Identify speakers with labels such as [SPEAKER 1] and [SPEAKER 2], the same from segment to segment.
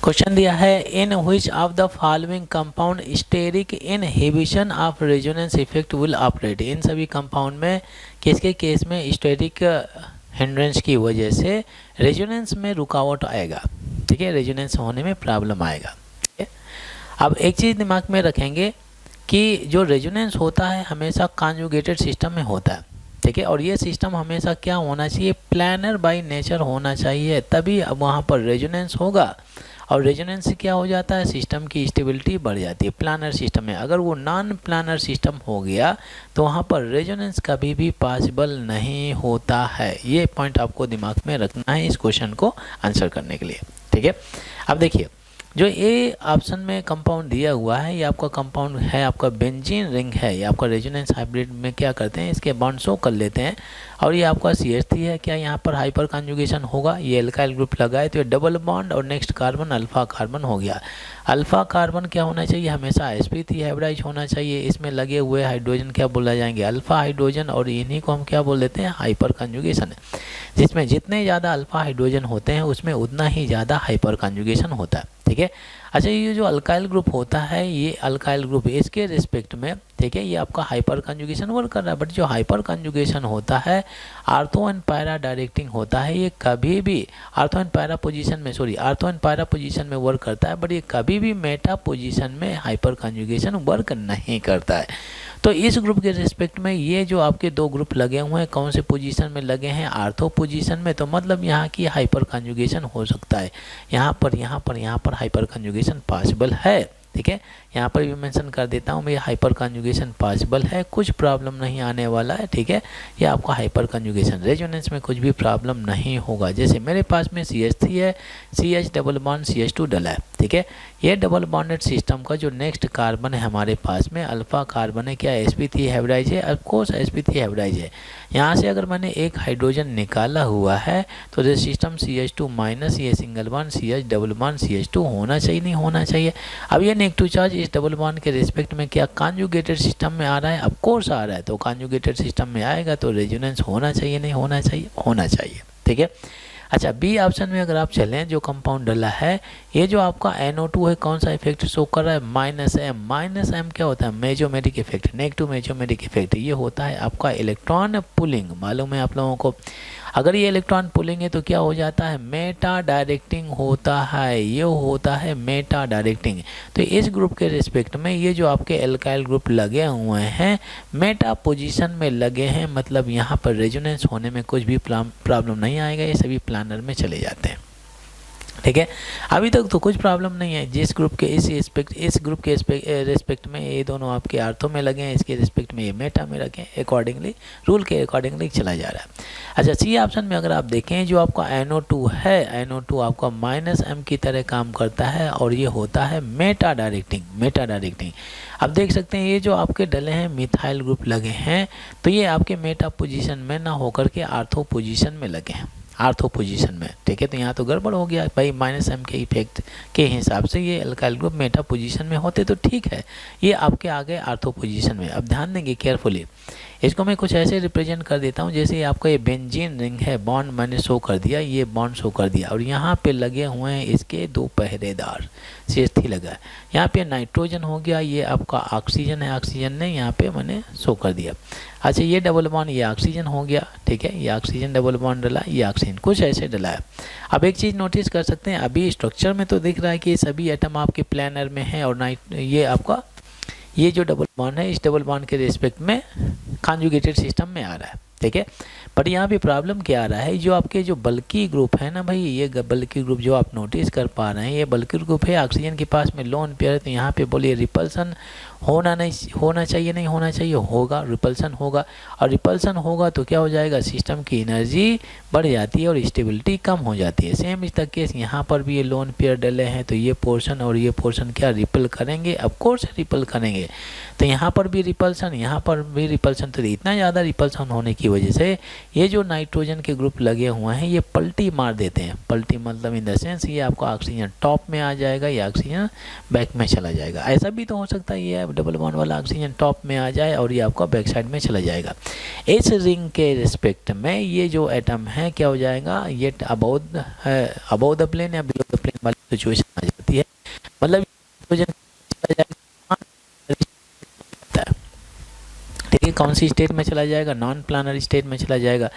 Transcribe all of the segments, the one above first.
[SPEAKER 1] Question दिया है in which of the following compound steric inhibition of resonance effect will operate. इन सभी compound में किसके केस में स्टेरिक हिंड्रेंस की वजह से रेजोनेंस में रुकावट आएगा, ठीक है, रेजोनेंस होने में प्रॉब्लम आएगा। ठीक है, अब एक चीज़ दिमाग में रखेंगे कि जो रेजोनेंस होता है हमेशा कॉन्जुगेटेड सिस्टम में होता है, ठीक है, और ये सिस्टम हमेशा क्या होना चाहिए, प्लानर बाय नेचर होना चाहिए, तभी अब वहाँ पर रेजोनेंस होगा। और रेजोनेंस से क्या हो जाता है, सिस्टम की स्टेबिलिटी बढ़ जाती है प्लानर सिस्टम में। अगर वो नॉन प्लानर सिस्टम हो गया तो वहाँ पर रेजोनेंस कभी भी पॉसिबल नहीं होता है। ये पॉइंट आपको दिमाग में रखना है इस क्वेश्चन को आंसर करने के लिए। ठीक है, अब देखिए जो ए ऑप्शन में कंपाउंड दिया हुआ है ये आपका कंपाउंड है, आपका बेंजीन रिंग है, ये आपका रेजोनेंस हाइब्रिड में क्या करते हैं, इसके बॉन्ड शो कर लेते हैं। और ये आपका CH3 है, क्या यहाँ पर हाइपर कॉन्जुगेशन होगा, ये एल्काइल ग्रुप लगाए तो ये डबल बॉन्ड और नेक्स्ट कार्बन अल्फा कार्बन हो गया। अल्फा कार्बन क्या होना चाहिए, हमेशा sp3 हाइब्रिडाइज होना चाहिए। इसमें लगे हुए हाइड्रोजन क्या बोला जाएंगे, अल्फा हाइड्रोजन, और इन्हीं को हम क्या बोल देते हैं, हाइपर कॉन्जुगेशन, जिसमें जितने ज़्यादा अल्फा हाइड्रोजन होते हैं उसमें उतना ही ज़्यादा हाइपर कॉन्जुगेशन होता है। ठीक है, अच्छा ये जो अल्काइल ग्रुप होता है, ये अल्काइल ग्रुप इसके रिस्पेक्ट में, ठीक है, ये आपका हाइपर कॉन्जुगेशन वर्क कर रहा है। बट जो हाइपर कॉन्जुगेशन होता है आर्थो एंड पैरा डायरेक्टिंग होता है, ये कभी भी आर्थो एंड पैरा पोजीशन में, आर्थो एंड पैरा पोजीशन में वर्क करता है, बट ये कभी भी मेटा पोजीशन में हाइपर कॉन्जुगेशन वर्क नहीं करता है। तो इस ग्रुप के रिस्पेक्ट में ये जो आपके दो ग्रुप लगे हुए हैं कौन से पोजीशन में लगे हैं, आर्थो पोजीशन में, तो मतलब यहाँ की हाइपर कॉन्जुगेशन हो सकता है, यहाँ पर हाइपर कॉन्जुगेशन पॉसिबल है। ठीक है, यहाँ पर भी मेंशन कर देता हूँ मैं, हाइपर कॉन्जुगेशन पॉसिबल है, कुछ प्रॉब्लम नहीं आने वाला है। ठीक है, ये आपका हाइपर कॉन्जुगेशन रेजोनेंस में कुछ भी प्रॉब्लम नहीं होगा। जैसे मेरे पास में CH3 है, CH डबल बॉन्ड CH2 डला है। ठीक है, ये डबल बॉन्डेड सिस्टम का जो नेक्स्ट कार्बन है हमारे पास में अल्फा कार्बन है, क्या sp3 हाइब्रिडाइज है, ऑफकोर्स sp3 हाइब्रिडाइज है। यहाँ से अगर मैंने एक हाइड्रोजन निकाला हुआ है तो जो सिस्टम CH2 माइनस, ये single bond CH double bond CH2 होना चाहिए, नहीं होना चाहिए। अब ये नेगेटिव चार्ज इस डबल बॉन्ड के रिस्पेक्ट में क्या कॉन्जुगेटेड सिस्टम में आ रहा है, ऑफकोर्स आ रहा है, तो कॉन्जुगेटेड सिस्टम में आएगा तो रेजोनेंस होना चाहिए, नहीं होना चाहिए, होना चाहिए। ठीक है, अच्छा बी ऑप्शन में अगर आप चलें, जो कंपाउंड डला है ये जो आपका NO2 है कौन सा इफेक्ट शो कर रहा है, -M क्या होता है, mesomeric effect, negative mesomeric effect, ये होता है आपका इलेक्ट्रॉन पुलिंग। मालूम है आप लोगों को, अगर ये इलेक्ट्रॉन पुलिंग है तो क्या हो जाता है, मेटा डायरेक्टिंग होता है, ये होता है मेटा डायरेक्टिंग। तो इस ग्रुप के रिस्पेक्ट में ये जो आपके एल्काइल ग्रुप लगे हुए हैं मेटा पोजीशन में लगे हैं, मतलब यहाँ पर रेजोनेंस होने में कुछ भी प्रॉब्लम नहीं आएगा, ये सभी प्लानर में चले जाते हैं। ठीक है, अभी तक तो कुछ प्रॉब्लम नहीं है। जिस ग्रुप के इस ग्रुप के रिस्पेक्ट में ये दोनों आपके आर्थो में लगे हैं, इसके रिस्पेक्ट में ये मेटा में रखें, अकॉर्डिंगली रूल के अकॉर्डिंगली चला जा रहा है। अच्छा सी ऑप्शन में अगर आप देखें, जो आपका NO2 है, NO2 आपका -M की तरह काम करता है और ये होता है मेटा डायरेक्टिंग। अब देख सकते हैं ये जो आपके डले हैं मिथाइल ग्रुप लगे हैं, तो ये आपके मेटा पोजीशन में ना होकर के आर्थो पोजीशन में लगे हैं, आर्थो पोजीशन में। ठीक है, तो यहाँ तो गड़बड़ हो गया भाई, -M के इफेक्ट के हिसाब से ये अल्काइल ग्रुप मेटा पोजीशन में होते तो ठीक है, ये आपके आ गए आर्थो पोजीशन में। अब ध्यान देंगे केयरफुली, इसको मैं कुछ ऐसे रिप्रेजेंट कर देता हूँ, जैसे आपका ये बेंजीन रिंग है, बॉन्ड मैंने शो कर दिया, ये बॉन्ड शो कर दिया, और यहाँ पे लगे हुए हैं इसके दो पहरेदार, CH3 लगा है, यहाँ पे नाइट्रोजन हो गया, ये आपका ऑक्सीजन है, ऑक्सीजन ने यहाँ पे मैंने शो कर दिया। अच्छा ये डबल बॉन्ड, ये ऑक्सीजन हो गया। ठीक है, ये ऑक्सीजन डबल बॉन्ड डला, ये ऑक्सीजन, कुछ ऐसे डला है। अब एक चीज़ नोटिस कर सकते हैं, अभी स्ट्रक्चर में तो दिख रहा है कि सभी एटम आपके प्लानर में है, और ये आपका ये जो डबल बॉन्ड है इस डबल बॉन्ड के रिस्पेक्ट में कॉन्जुगेटेड सिस्टम में आ रहा है। ठीक है, बट यहाँ पे प्रॉब्लम क्या आ रहा है, जो आपके जो बल्की ग्रुप है ना भाई, ये बल्की ग्रुप जो आप नोटिस कर पा रहे हैं, ये बल्की ग्रुप है, ऑक्सीजन के पास में लोन पेयर है, तो यहाँ पे बोलिए रिपल्सन होना चाहिए, नहीं होना चाहिए, होगा, रिपल्सन होगा, और रिपल्सन होगा तो क्या हो जाएगा, सिस्टम की एनर्जी बढ़ जाती है और स्टेबिलिटी कम हो जाती है। सेम इस तक केस यहाँ पर भी ये लोन पेयर डले हैं, तो ये पोर्शन और ये पोर्शन क्या रिपल करेंगे, ऑफकोर्स रिपल करेंगे। तो यहाँ पर भी रिपल्सन, यहाँ पर भी रिपल्सन, तो इतना ज़्यादा रिपल्सन होने की वजह से ये जो नाइट्रोजन के ग्रुप लगे हुए हैं ये पलटी मार देते हैं। पलटी मतलब इन द सेंस ये आपका ऑक्सीजन टॉप में आ जाएगा या ऑक्सीजन बैक में चला जाएगा। ऐसा भी तो हो सकता है ये डबल बॉन्ड वाला ऑक्सीजन टॉप में आ जाए और ये आपका बैक साइड में चला जाएगा। इस रिंग के रिस्पेक्ट में ये जो एटम है क्या हो जाएगा, ये अबाउट द प्लेन या बिलो द प्लेन वाली सिचुएशन आ जाती है। नाइट्रोजन चला जाएगा, ठीक है, कौन सी स्टेट में चला जाएगा, नॉन प्लानर स्टेट में चला जाएगा।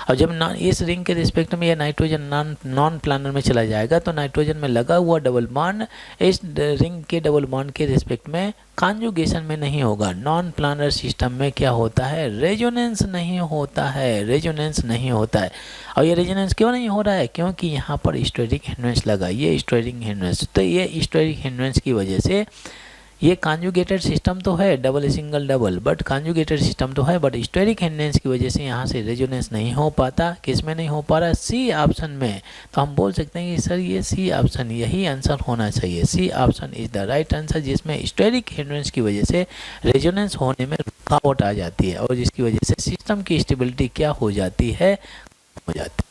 [SPEAKER 1] और जब इस रिंग के रिस्पेक्ट में ये नाइट्रोजन नॉन प्लानर में चला जाएगा तो नाइट्रोजन में लगा हुआ डबल बॉन्ड इस रिंग के डबल बॉन्ड के रिस्पेक्ट में कॉन्जुगेशन में नहीं होगा। नॉन प्लानर सिस्टम में क्या होता है, रेजोनेंस नहीं होता है, रेजोनेंस नहीं होता है। और ये रेजोनेंस क्यों नहीं हो रहा है, क्योंकि यहाँ पर स्टेरिक हिंड्रेंस लगा, ये स्टेरिक हिंड्रेंस, तो ये स्टेरिक हिंड्रेंस की वजह से ये कॉन्जुगेटेड सिस्टम तो है, double single double, but conjugated system तो है, बट स्टेरिक हिंड्रेंस की वजह से यहाँ से रेजोनेंस नहीं हो पाता। किस में नहीं हो पा रहा, सी ऑप्शन में। तो हम बोल सकते हैं कि सर ये सी ऑप्शन यही आंसर होना चाहिए, C option is the right answer, जिसमें स्टेरिक हिंड्रेंस की वजह से रेजोनेंस होने में रुकावट आ जाती है और जिसकी वजह से सिस्टम की स्टेबिलिटी क्या हो जाती है, हो जाती है।